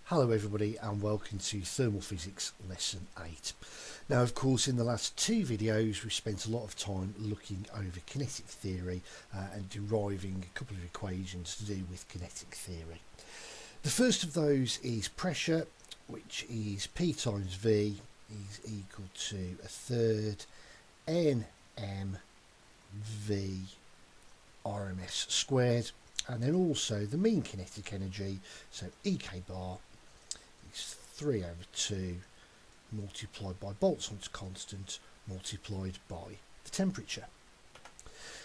Hello everybody and welcome to Thermal Physics Lesson 8. Now of course in the last two videos we spent a lot of time looking over kinetic theory and deriving a couple of equations to do with kinetic theory. The first of those is pressure, which is P times V is equal to a third NM V RMS squared, and then also the mean kinetic energy, so EK bar is 3 over 2 multiplied by Boltzmann's constant multiplied by the temperature.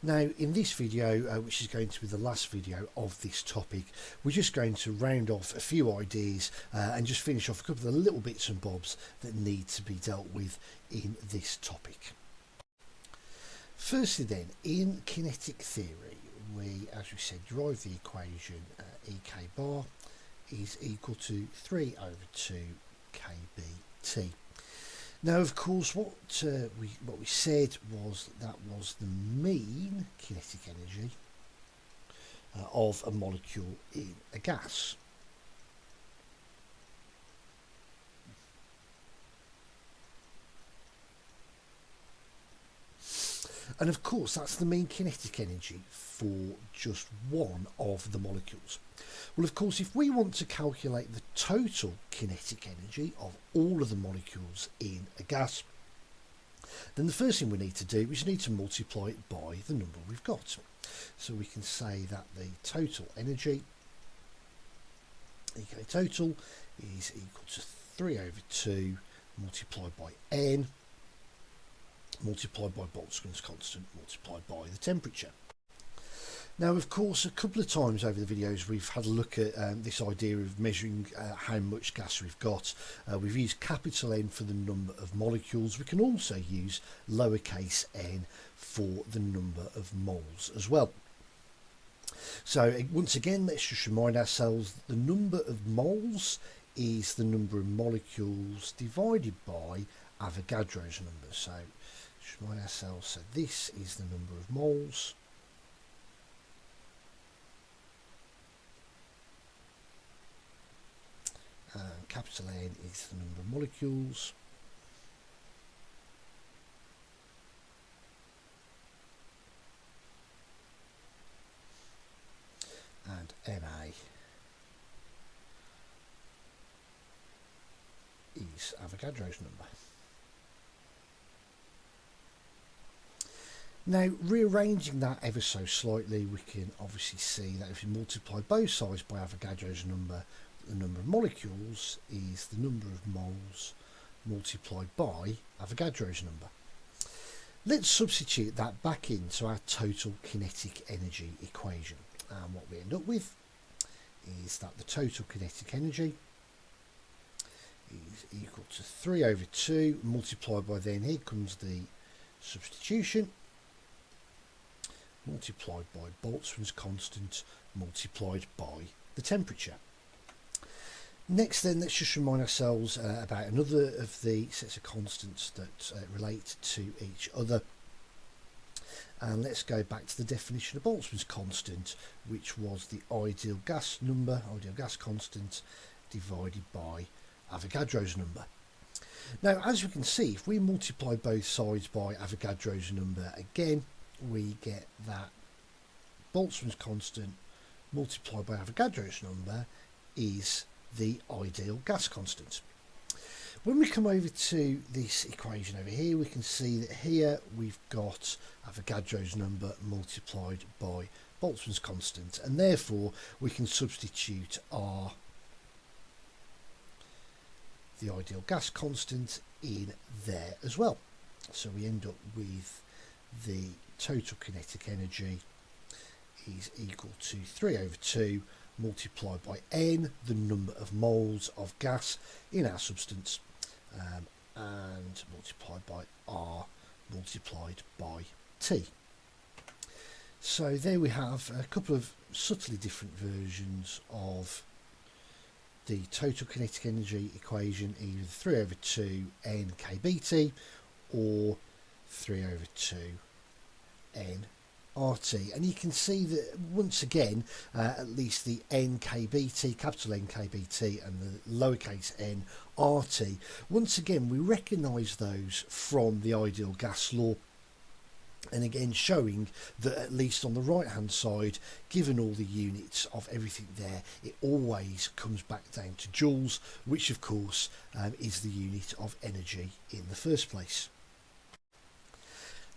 Now in this video, which is going to be the last video of this topic, we're just going to round off a few ideas and just finish off a couple of the little bits and bobs that need to be dealt with in this topic. Firstly then, in kinetic theory, we, as we said, derive the equation EK bar is equal to 3 over 2 kBT. Now of course what we said was that was the mean kinetic energy of a molecule in a gas. And of course that's the mean kinetic energy for just one of the molecules. Well, of course, if we want to calculate the total kinetic energy of all of the molecules in a gas, then the first thing we need to do is need to multiply it by the number we've got. So we can say that the total energy, EK total, is equal to 3 over 2 multiplied by N multiplied by Boltzmann's constant multiplied by the temperature. Now of course a couple of times over the videos we've had a look at this idea of measuring how much gas we've got. We've used capital N for the number of molecules. We can also use lowercase n for the number of moles as well. So once again, let's just remind ourselves that the number of moles is the number of molecules divided by Avogadro's number. So just remind ourselves, so this is the number of moles, and capital N is the number of molecules, and Ma is Avogadro's number. Now rearranging that ever so slightly, we can obviously see that if we multiply both sides by Avogadro's number, the number of molecules is the number of moles multiplied by Avogadro's number. Let's substitute that back into our total kinetic energy equation, and what we end up with is that the total kinetic energy is equal to 3 over 2 multiplied by, then here comes the substitution, multiplied by Boltzmann's constant multiplied by the temperature. Next then, let's just remind ourselves about another of the sets of constants that relate to each other, and let's go back to the definition of Boltzmann's constant, which was the ideal gas number, ideal gas constant, divided by Avogadro's number. Now as we can see, if we multiply both sides by Avogadro's number again, we get that Boltzmann's constant multiplied by Avogadro's number is the ideal gas constant. When we come over to this equation over here, we can see that here we've got Avogadro's number multiplied by Boltzmann's constant, and therefore we can substitute the ideal gas constant in there as well. So we end up with the total kinetic energy is equal to 3 over 2 multiplied by N, the number of moles of gas in our substance, and multiplied by R multiplied by T. So there we have a couple of subtly different versions of the total kinetic energy equation, either 3 over 2 N kBT or 3 over 2 N RT, and you can see that once again at least the NKBT, capital NKBT, and the lowercase n RT, once again we recognise those from the ideal gas law, and again showing that at least on the right hand side, given all the units of everything there, it always comes back down to joules, which of course is the unit of energy in the first place.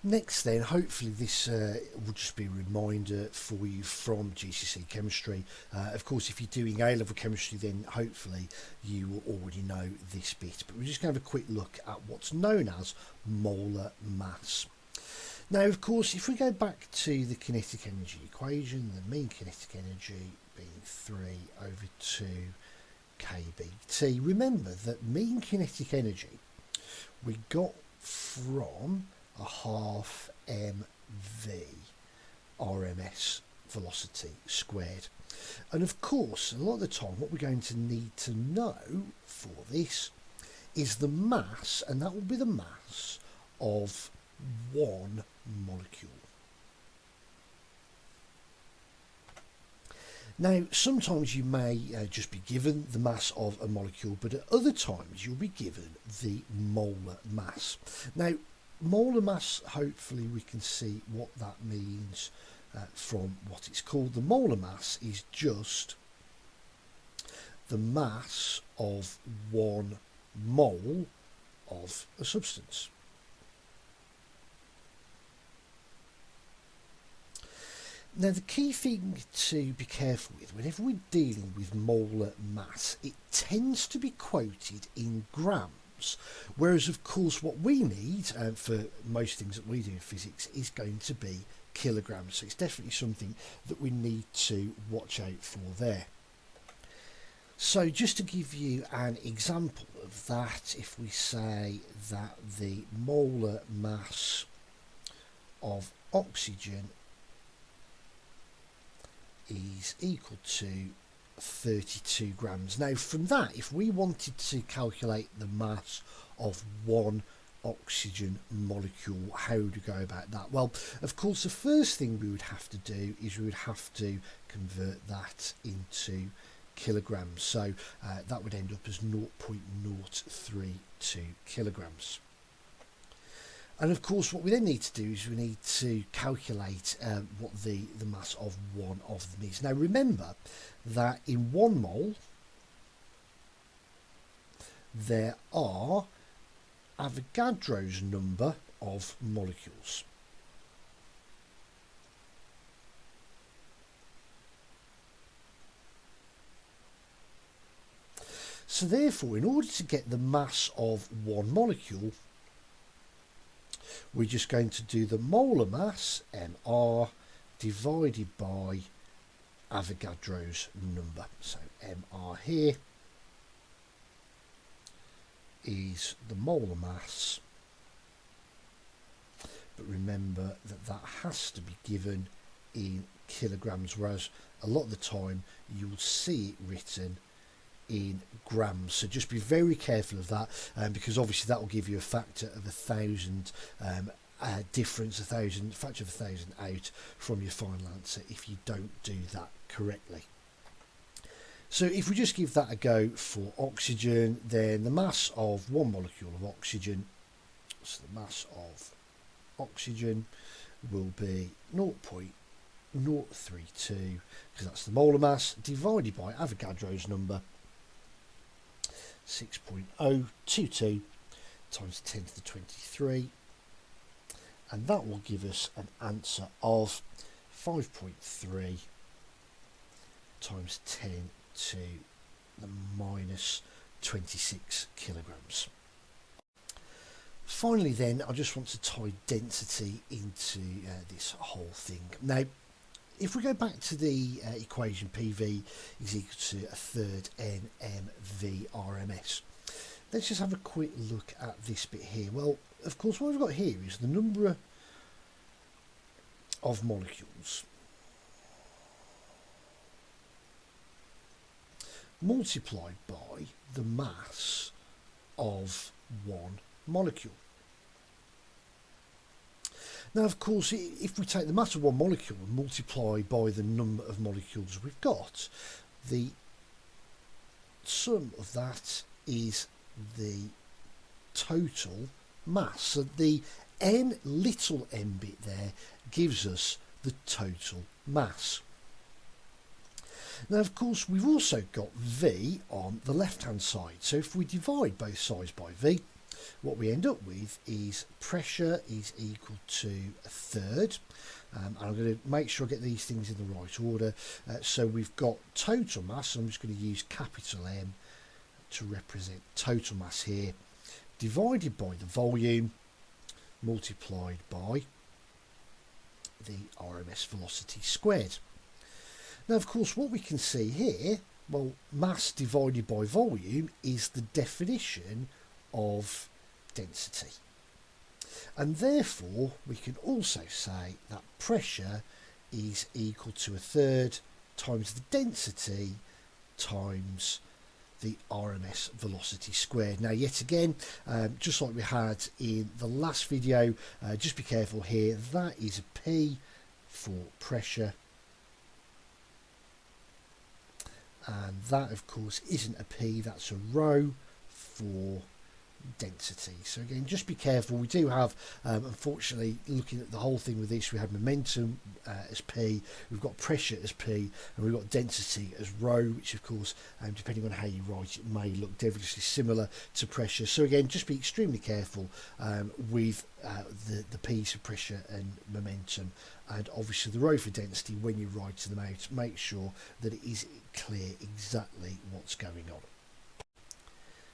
Next then, hopefully this will just be a reminder for you from GCSE chemistry. Of course, if you're doing A-level chemistry, then hopefully you will already know this bit. But we're just going to have a quick look at what's known as molar mass. Now, of course, if we go back to the kinetic energy equation, the mean kinetic energy being 3 over 2 kBT, remember that mean kinetic energy we got from a half mv RMS velocity squared. And of course, a lot of the time what we're going to need to know for this is the mass, and that will be the mass of one molecule. Now, sometimes you may just be given the mass of a molecule, but at other times you'll be given the molar mass. Now, molar mass, hopefully we can see what that means from what it's called. The molar mass is just the mass of one mole of a substance. Now, the key thing to be careful with whenever we're dealing with molar mass, it tends to be quoted in grams, whereas of course what we need for most things that we do in physics is going to be kilograms. So it's definitely something that we need to watch out for there. So just to give you an example of that, if we say that the molar mass of oxygen is equal to 32 grams. Now from that, if we wanted to calculate the mass of one oxygen molecule, how would we go about that? Well, of course, the first thing we would have to do is we would have to convert that into kilograms. So that would end up as 0.032 kilograms. And of course, what we then need to do is we need to calculate what the mass of one of them is. Now remember that in 1 mole there are Avogadro's number of molecules. So therefore, in order to get the mass of one molecule, we're just going to do the molar mass, mR, divided by Avogadro's number. So mR here is the molar mass, but remember that that has to be given in kilograms, whereas a lot of the time you'll see it written in grams. So just be very careful of that, because obviously that will give you a factor of 1,000 difference, factor of 1,000 out from your final answer if you don't do that correctly. So if we just give that a go for oxygen, then the mass of one molecule of oxygen, so the mass of oxygen will be 0.032, because that's the molar mass, divided by Avogadro's number, 6.022 times 10 to the 23, and that will give us an answer of 5.3 times 10 to the minus 26 kilograms. Finally then, I just want to tie density into this whole thing. Now, if we go back to the equation, PV is equal to a third NMV RMS. Let's just have a quick look at this bit here. Well, of course, what we've got here is the number of molecules multiplied by the mass of one molecule. Now, of course, if we take the mass of one molecule and multiply by the number of molecules we've got, the sum of that is the total mass. So the n little n bit there gives us the total mass. Now, of course, we've also got V on the left-hand side. So if we divide both sides by V, what we end up with is pressure is equal to a third. And I'm going to make sure I get these things in the right order. So we've got total mass. I'm just going to use capital M to represent total mass here, divided by the volume, multiplied by the RMS velocity squared. Now, of course, what we can see here, well, mass divided by volume is the definition of density. And therefore, we can also say that pressure is equal to a third times the density times the RMS velocity squared. Now, yet again, just like we had in the last video, just be careful here, that is a P for pressure. And that, of course, isn't a P, that's a rho for density. So again, just be careful. We do have, unfortunately, looking at the whole thing with this, we have momentum as P, we've got pressure as P, and we've got density as rho, which of course, depending on how you write it, may look devilishly similar to pressure. So again, just be extremely careful with the P's for pressure and momentum, and obviously the rho for density. When you write them out, make sure that it is clear exactly what's going on.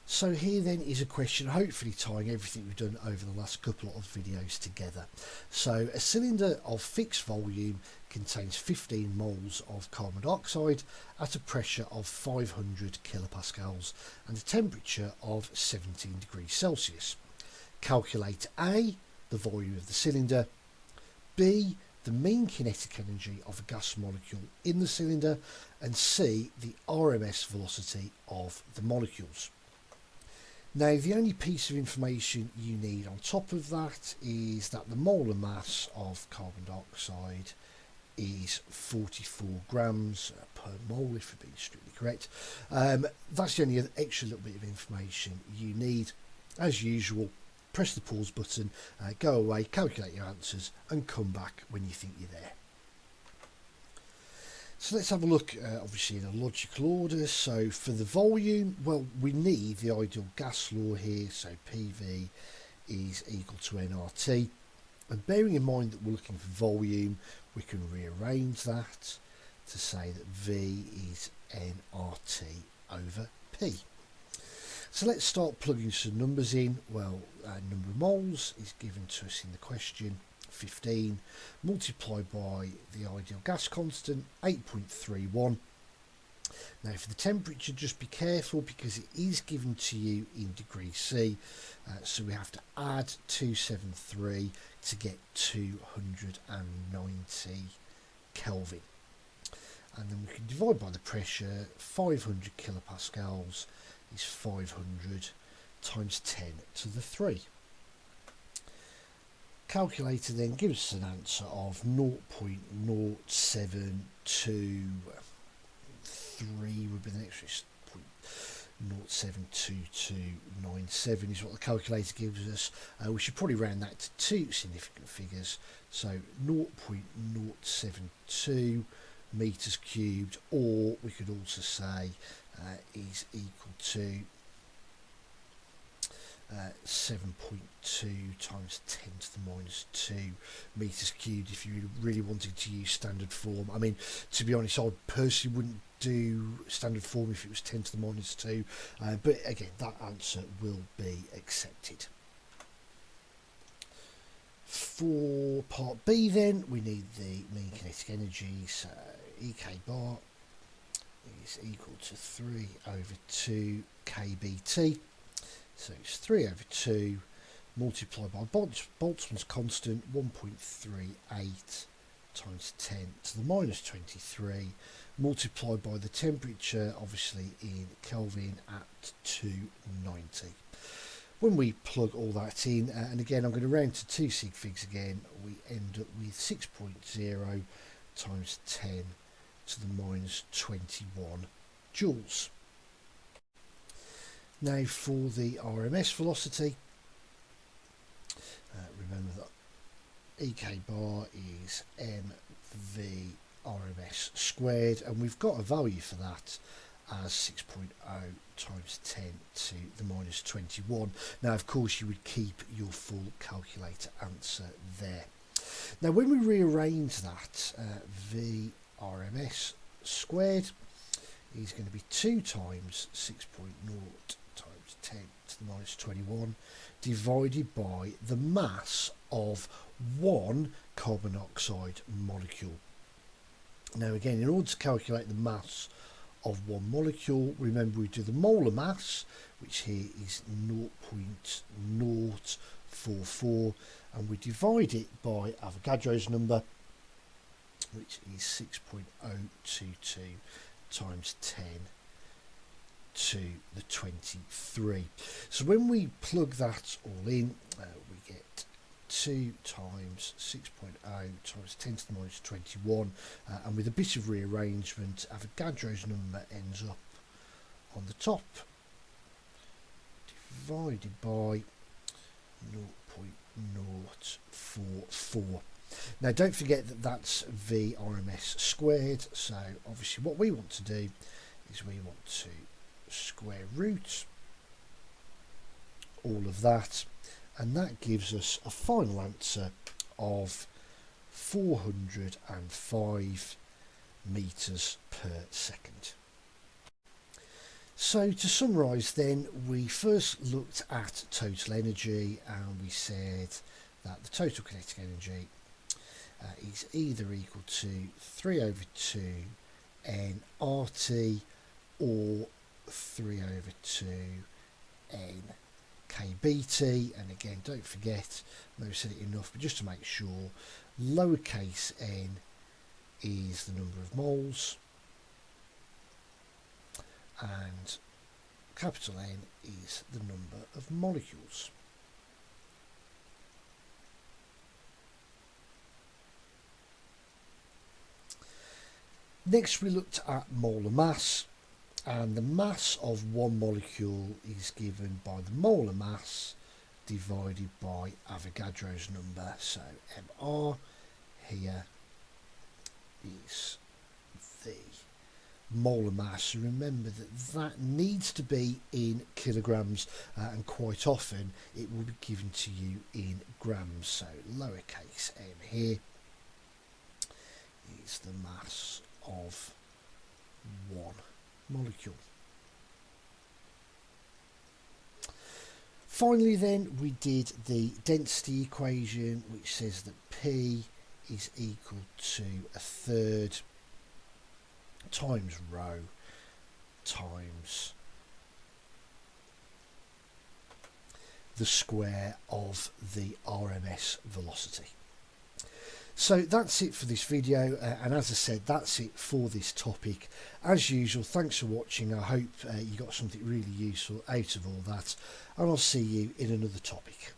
So here then is a question, hopefully tying everything we've done over the last couple of videos together. So a cylinder of fixed volume contains 15 moles of carbon dioxide at a pressure of 500 kilopascals and a temperature of 17 degrees Celsius. Calculate A, the volume of the cylinder, B, the mean kinetic energy of a gas molecule in the cylinder, and C, the RMS velocity of the molecules. Now, the only piece of information you need on top of that is that the molar mass of carbon dioxide is 44 grams per mole, if we're being strictly correct. That's the only extra little bit of information you need. As usual, press the pause button, go away, calculate your answers, and come back when you think you're there. So let's have a look, obviously in a logical order. So for the volume, well, we need the ideal gas law here. So PV is equal to nRT. And bearing in mind that we're looking for volume, we can rearrange that to say that V is nRT over P. So let's start plugging some numbers in. Well, number of moles is given to us in the question, 15, multiplied by the ideal gas constant, 8.31. Now for the temperature, just be careful because it is given to you in degrees C, so we have to add 273 to get 290 Kelvin. And then we can divide by the pressure. 500 kilopascals is 500 times 10 to the 3. Calculator then gives us an answer of 0.0723 would be the next 0.072297 is what the calculator gives us. We should probably round that to two significant figures, so 0.072 meters cubed, or we could also say is equal to 7.2 times 10 to the minus 2 meters cubed if you really wanted to use standard form. I mean, to be honest, I personally wouldn't do standard form if it was 10 to the minus 2, but again, that answer will be accepted. For part B then, we need the mean kinetic energy, so EK bar is equal to 3 over 2 kBT. So it's 3 over 2 multiplied by Boltzmann's constant, 1.38 times 10 to the minus 23, multiplied by the temperature, obviously in Kelvin, at 290. when we plug all that in, and again I'm going to round to 2 sig figs again, we end up with 6.0 times 10 to the minus 21 joules. Now for the RMS velocity, remember that EK bar is mv RMS squared, and we've got a value for that as 6.0 times 10 to the minus 21. Now of course you would keep your full calculator answer there. Now when we rearrange that, v RMS squared is going to be 2 times 6.0 times 10 to the minus 21 divided by the mass of one carbon dioxide molecule. Now again, in order to calculate the mass of one molecule, remember we do the molar mass, which here is 0.044, and we divide it by Avogadro's number, which is 6.022 times 10 to the 23. So when we plug that all in, we get 2 times 6.0 times 10 to the minus 21, and with a bit of rearrangement, Avogadro's number ends up on the top, divided by 0.044. Now don't forget that that's V RMS squared, so obviously what we want to do is we want to square root all of that, and that gives us a final answer of 405 meters per second. So to summarise then, we first looked at total energy, and we said that the total kinetic energy is either equal to 3 over 2 n RT or 3 over 2 n kBT. And again, don't forget, I know I've said it enough, but just to make sure, lowercase n is the number of moles and capital N is the number of molecules. Next we looked at molar mass, and the mass of one molecule is given by the molar mass divided by Avogadro's number. So mR here is the molar mass. Remember that needs to be in kilograms, and quite often it will be given to you in grams. So lowercase m here is the mass of one molecule. Finally then, we did the density equation, which says that P is equal to 1/3 times rho times the square of the RMS velocity. So that's it for this video, and as I said, that's it for this topic. As usual, thanks for watching. I hope you got something really useful out of all that, and I'll see you in another topic.